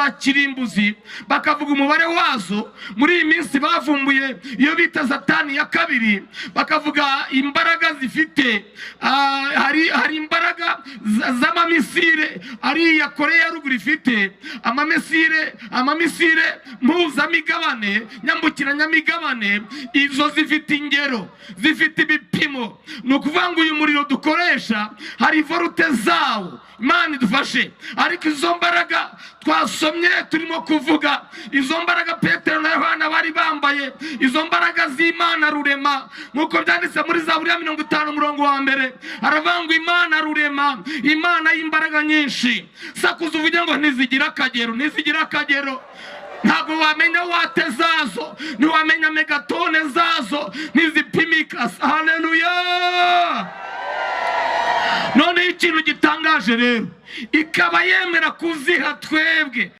za kirimbuzi bakavuga umubare wazo. Muri iyi minsi bavumbuye iyo bita Satani ya kabiri, bakavuga imbaraga zifite. Hari imbaraga z'amamisire ari ya Korea ya ruguru ifite, amamisire mpuzamigabane, nyambukiranyamigabane. Izo zifite ingero, zifite ibipimo. Ni ukuvuga ngo uyu muriro dukoresha hari volute zawo. Imana idufashe. Ariko izo mbaraga twasomye turimo kuvuga, izo mbaraga Petero na Yohana bari bambaye, izo mbaraga z'Imana rurema, nkuko byanditse muri Zaburi ya 50 umurongo wa mbere. Aravuga ngo Imana rurema, Imana y'imbaraga nyinshi. Sakuza uvuge ngo ntizigira akagero, ntizigira akagero. Ntabwo wamenya wate zazo, ntiwamenya megatone zazo, ntizipimika. Haleluya. None ikintu gitangaje rero, ikaba yemera kuziha twebwe.